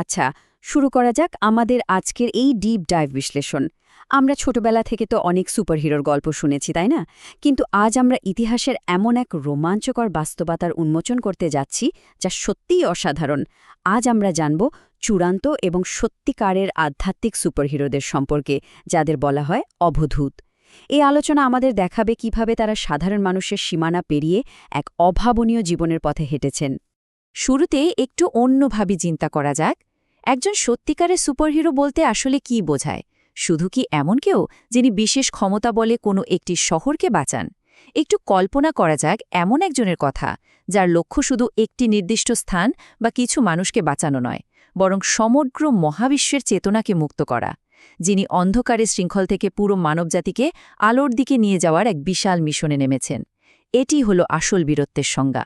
আচ্ছা, শুরু করা যাক আমাদের আজকের এই ডিপ ডাইভ বিশ্লেষণ। আমরা ছোটবেলা থেকে তো অনেক সুপারহিরোর গল্প শুনেছি, তাই না? কিন্তু আজ আমরা ইতিহাসের এমন এক রোমাঞ্চকর বাস্তবতার উন্মোচন করতে যাচ্ছি যা সত্যিই অসাধারণ। আজ আমরা জানব চূড়ান্ত এবং সত্যিকারের আধ্যাত্মিক সুপারহিরোদের সম্পর্কে, যাদের বলা হয় অবধূত। এই আলোচনা আমাদের দেখাবে কিভাবে তারা সাধারণ মানুষের সীমানা পেরিয়ে এক অভাবনীয় জীবনের পথে হেঁটেছেন। শুরুতে একটু অন্যভাবে চিন্তা করা যাক। একজন সত্যিকারের সুপারহিরো বলতে আসলে কি বোঝায়? শুধু কি এমন কেউ যিনি বিশেষ ক্ষমতা বলে কোনো একটি শহরকে বাঁচান? একটু কল্পনা করা যাক এমন একজনের কথা, যার লক্ষ্য শুধু একটি নির্দিষ্ট স্থান বা কিছু মানুষকে বাঁচানো নয়, বরং সমগ্র মহাবিশ্বের চেতনাকে মুক্ত করা, যিনি অন্ধকারের শৃঙ্খল থেকে পুরো মানবজাতিকে আলোর দিকে নিয়ে যাওয়ার এক বিশাল মিশনে নেমেছেন। এটি হলো আসল বীরত্বের সংজ্ঞা।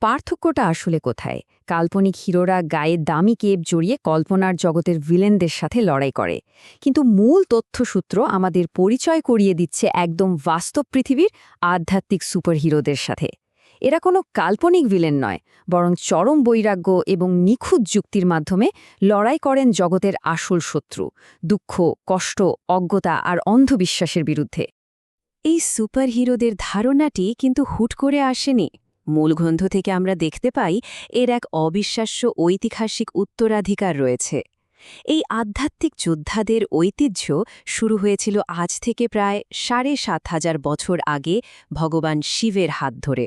পার্থক্যটা আসলে কোথায়? কাল্পনিক হিরোরা গায়ে দামি কেপ জড়িয়ে কল্পনার জগতের ভিলেনদের সাথে লড়াই করে, কিন্তু মূল তথ্যসূত্র আমাদের পরিচয় করিয়ে দিচ্ছে একদম বাস্তব পৃথিবীর আধ্যাত্মিক সুপারহিরোদের সাথে। এরা কোনো কাল্পনিক ভিলেন নয়, বরং চরম বৈরাগ্য এবং নিখুঁত যুক্তির মাধ্যমে লড়াই করেন জগতের আসল শত্রু, দুঃখ, কষ্ট, অজ্ঞতা আর অন্ধবিশ্বাসের বিরুদ্ধে। এই সুপারহিরোদের ধারণাটি কিন্তু হুট করে আসেনি। মূল গ্রন্থ থেকে আমরা দেখতে পাই এর এক অবিশ্বাস্য ঐতিহাসিক উত্তরাধিকার রয়েছে। এই আধ্যাত্মিক যোদ্ধাদের ঐতিহ্য শুরু হয়েছিল আজ থেকে প্রায় ৭,৫০০ বছর আগে ভগবান শিবের হাত ধরে।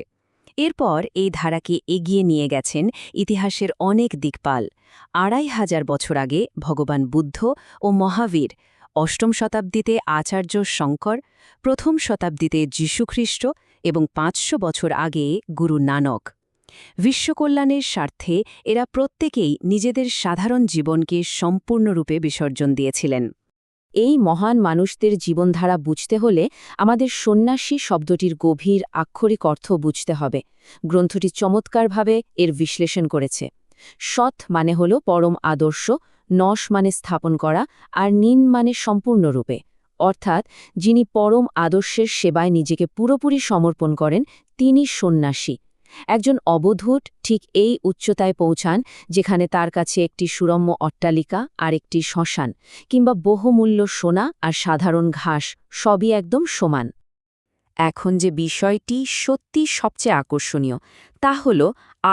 এরপর এই ধারাকে এগিয়ে নিয়ে গেছেন ইতিহাসের অনেক দিকপাল। ২৫০০ বছর আগে ভগবান বুদ্ধ ও মহাবীর, অষ্টম শতাব্দীতে আচার্য শঙ্কর, প্রথম শতাব্দীতে যীশুখ্রিস্ট এবং ৫০০ বছর আগে গুরু নানক। বিশ্বকল্যাণের স্বার্থে এরা প্রত্যেকেই নিজেদের সাধারণ জীবনকে সম্পূর্ণরূপে বিসর্জন দিয়েছিলেন। এই মহান মানুষদের জীবনধারা বুঝতে হলে আমাদের সন্ন্যাসী শব্দটির গভীর আক্ষরিক অর্থ বুঝতে হবে। গ্রন্থটি চমৎকারভাবে এর বিশ্লেষণ করেছে। সৎ মানে হল পরম আদর্শ, নশ মানে স্থাপন করা, আর নিন মানে সম্পূর্ণরূপে, অর্থাৎ যিনি পরম আদর্শের সেবায় নিজেকে পুরোপুরি সমর্পণ করেন তিনি সন্ন্যাসী। একজন অবধূত ঠিক এই উচ্চতায় পৌঁছান যেখানে তার কাছে একটি সুরম্য অট্টালিকা আর একটি শ্মশান, কিংবা বহুমূল্য সোনা আর সাধারণ ঘাস সবই একদম সমান। এখন যে বিষয়টি সত্যি সবচেয়ে আকর্ষণীয় তা হল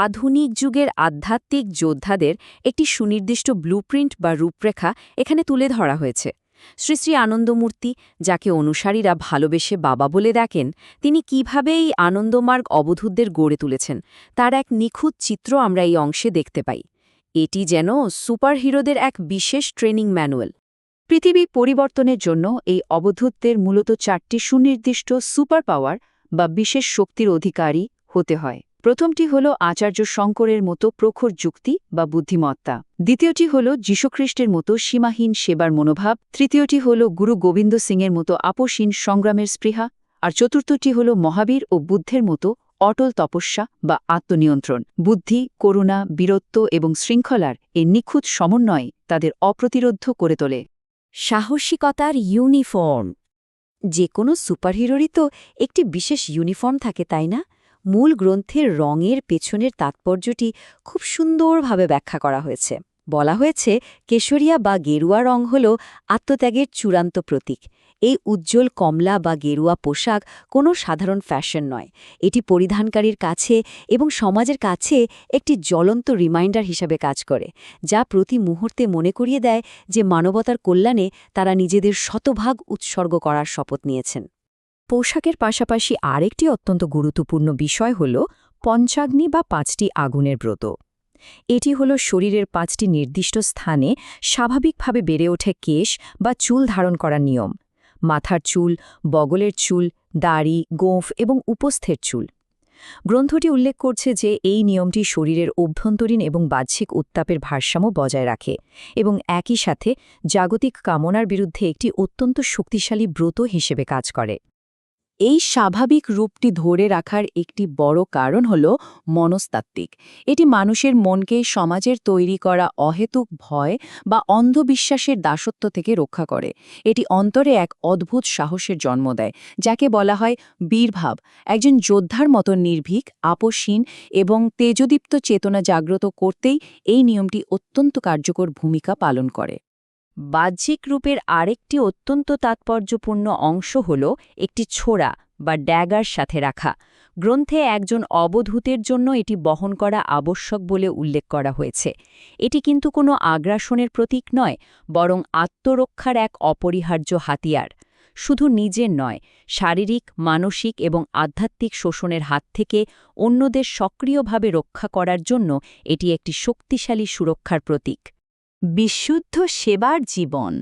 আধুনিক যুগের আধ্যাত্মিক যোদ্ধাদের একটি সুনির্দিষ্ট ব্লুপ্রিন্ট বা রূপরেখা এখানে তুলে ধরা হয়েছে। শ্রী শ্রী আনন্দমূর্তি, যাকে অনুসারীরা ভালোবেসে বাবা বলে ডাকেন, তিনি কিভাবে এই আনন্দমার্গ অবধূতদের গড়ে তুলেছেন তার এক নিখুঁত চিত্র আমরা এই অংশে দেখতে পাই। এটি যেন সুপারহিরোদের এক বিশেষ ট্রেনিং ম্যানুয়াল। পৃথিবী পরিবর্তনের জন্য এই অবধূতদের মূলত ৪টি সুনির্দিষ্ট সুপার পাওয়ার বা বিশেষ শক্তির অধিকারী হতে হয়। প্রথমটি হল আচার্য শঙ্করের মতো প্রখর যুক্তি বা বুদ্ধিমত্তা। দ্বিতীয়টি হল যীশুখ্রিস্টের মতো সীমাহীন সেবার মনোভাব। তৃতীয়টি হল গুরু গোবিন্দ সিংয়ের মতো আপোষহীন সংগ্রামের স্পৃহা। আর চতুর্থটি হল মহাবীর ও বুদ্ধের মতো অটল তপস্যা বা আত্মনিয়ন্ত্রণ। বুদ্ধি, করুণা, বীরত্ব এবং শৃঙ্খলার এই নিখুঁত সমন্বয় তাদের অপ্রতিরোধ্য করে তোলে। সাহসিকতার ইউনিফর্ম। যে কোনো সুপারহিরোরই তো একটি বিশেষ ইউনিফর্ম থাকে, তাই না? মূল গ্রন্থের রঙের পেছনের তাৎপর্যটি খুব সুন্দরভাবে ব্যাখ্যা করা হয়েছে। বলা হয়েছে কেশরিয়া বা গেরুয়া রং হল আত্মত্যাগের চূড়ান্ত প্রতীক। এই উজ্জ্বল কমলা বা গেরুয়া পোশাক কোনো সাধারণ ফ্যাশন নয়। এটি পরিধানকারীর কাছে এবং সমাজের কাছে একটি জ্বলন্ত রিমাইন্ডার হিসাবে কাজ করে, যা প্রতি মুহূর্তে মনে করিয়ে দেয় যে মানবতার কল্যাণে তারা নিজেদের শতভাগ উৎসর্গ করার শপথ নিয়েছেন। পোশাকের পাশাপাশি আরেকটি অত্যন্ত গুরুত্বপূর্ণ বিষয় হল পঞ্চাগ্নি বা ৫টি আগুনের ব্রত। এটি হল শরীরের ৫টি নির্দিষ্ট স্থানে স্বাভাবিকভাবে বেড়ে ওঠে কেশ বা চুল ধারণ করার নিয়ম। মাথার চুল, বগলের চুল, দাড়ি, গোঁফ এবং উপস্থের চুল। গ্রন্থটি উল্লেখ করছে যে এই নিয়মটি শরীরের অভ্যন্তরীণ এবং বাহ্যিক উত্তাপের ভারসাম্য বজায় রাখে এবং একই সাথে জাগতিক কামনার বিরুদ্ধে একটি অত্যন্ত শক্তিশালী ব্রত হিসেবে কাজ করে। এই স্বাভাবিক রূপটি ধরে রাখার একটি বড় কারণ হল মনস্তাত্ত্বিক। এটি মানুষের মনকে সমাজের তৈরি করা অহেতুক ভয় বা অন্ধবিশ্বাসের দাসত্ব থেকে রক্ষা করে। এটি অন্তরে এক অদ্ভুত সাহসের জন্ম দেয়, যাকে বলা হয় বীরভাব। একজন যোদ্ধার মতো নির্ভীক, আপোষহীন এবং তেজদীপ্ত চেতনা জাগ্রত করতেই এই নিয়মটি অত্যন্ত কার্যকর ভূমিকা পালন করে। বাহ্যিক রূপের আরেকটি অত্যন্ত তাৎপর্যপূর্ণ অংশ হল একটি ছোরা বা ড্যাগার সাথে রাখা। গ্রন্থে একজন অবধূতের জন্য এটি বহন করা আবশ্যক বলে উল্লেখ করা হয়েছে। এটি কিন্তু কোনো আগ্রাসনের প্রতীক নয়, বরং আত্মরক্ষার এক অপরিহার্য হাতিয়ার। শুধু নিজের নয়, শারীরিক, মানসিক এবং আধ্যাত্মিক শোষণের হাত থেকে অন্যদের সক্রিয়ভাবে রক্ষা করার জন্য এটি একটি শক্তিশালী সুরক্ষার প্রতীক। বিশুদ্ধ সেবার জীবন।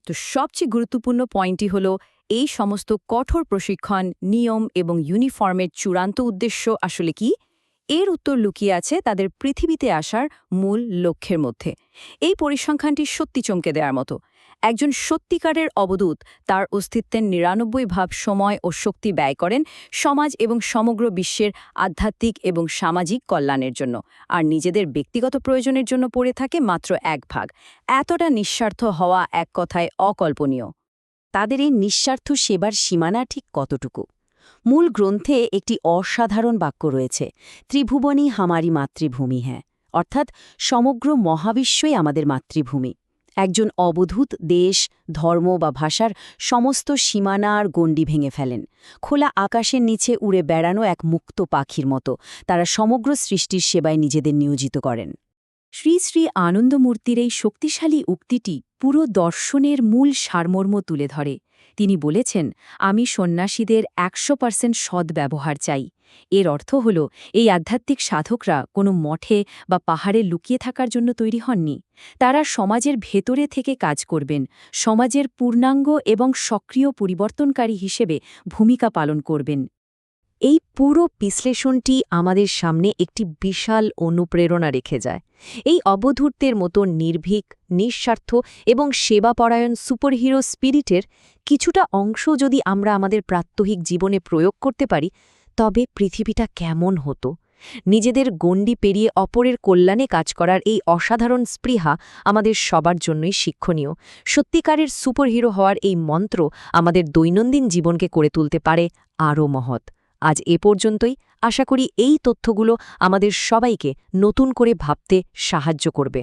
তো সবচেয়ে গুরুত্বপূর্ণ পয়েন্টটি হল, এই সমস্ত কঠোর প্রশিক্ষণ, নিয়ম এবং ইউনিফর্মের চূড়ান্ত উদ্দেশ্য আসলে কি? এর উত্তর লুকিয়ে আছে তাদের পৃথিবীতে আসার মূল লক্ষ্যের মধ্যে। এই পরিসংখ্যানটি সত্যি চমকে দেওয়ার মতো। একজন সত্যিকারের অবধূত তার অস্তিত্বের ৯৯ সময় ও শক্তি ব্যয় করেন সমাজ এবং সমগ্র বিশ্বের আধ্যাত্মিক এবং সামাজিক কল্যাণের জন্য, আর নিজেদের ব্যক্তিগত প্রয়োজনের জন্য পড়ে থাকে মাত্র ১ ভাগ। এতটা নিঃস্বার্থ হওয়া এক কথায় অকল্পনীয়। তাদের এই নিঃস্বার্থ সেবার সীমানা ঠিক কতটুকু? মূল গ্রন্থে একটি অসাধারণ বাক্য রয়েছে, ত্রিভুবনই হামারি মাতৃভূমি হ্যাঁ, অর্থাৎ সমগ্র মহাবিশ্বই আমাদের মাতৃভূমি। একজন অবধূত দেশ, ধর্ম বা ভাষার সমস্ত সীমানা আর গণ্ডি ভেঙে ফেলেন। খোলা আকাশের নিচে উড়ে বেড়ানো এক মুক্ত পাখির মতো তারা সমগ্র সৃষ্টির সেবায় নিজেদের নিয়োজিত করেন। শ্রী শ্রী আনন্দমূর্তির এই শক্তিশালী উক্তিটি পুরো দর্শনের মূল সারমর্ম তুলে ধরে। তিনি বলেছেন, আমি সন্ন্যাসীদের ১০০% সদ্ব্যবহার চাই। এর অর্থ হল, এই আধ্যাত্মিক সাধকরা কোনো মঠে বা পাহাড়ে লুকিয়ে থাকার জন্য তৈরি হননি। তারা সমাজের ভেতরে থেকে কাজ করবেন, সমাজের পূর্ণাঙ্গ এবং সক্রিয় পরিবর্তনকারী হিসেবে ভূমিকা পালন করবেন। এই পুরো বিশ্লেষণটি আমাদের সামনে একটি বিশাল অনুপ্রেরণা রেখে যায়। এই অবধূতদের মতো নির্ভীক, নিঃস্বার্থ এবং সেবাপরায়ণ সুপারহিরো স্পিরিটের কিছুটা অংশ যদি আমরা আমাদের প্রাত্যহিক জীবনে প্রয়োগ করতে পারি, তবে পৃথিবীটা কেমন হতো? নিজেদের গণ্ডি পেরিয়ে অপরের কল্যাণে কাজ করার এই অসাধারণ স্পৃহা আমাদের সবার জন্যই শিক্ষণীয়। সত্যিকারের সুপারহিরো হওয়ার এই মন্ত্র আমাদের দৈনন্দিন জীবনকে করে তুলতে পারে আরও মহৎ। আজ এ পর্যন্তই। আশা করি এই তথ্যগুলো আমাদের সবাইকে নতুন করে ভাবতে সাহায্য করবে।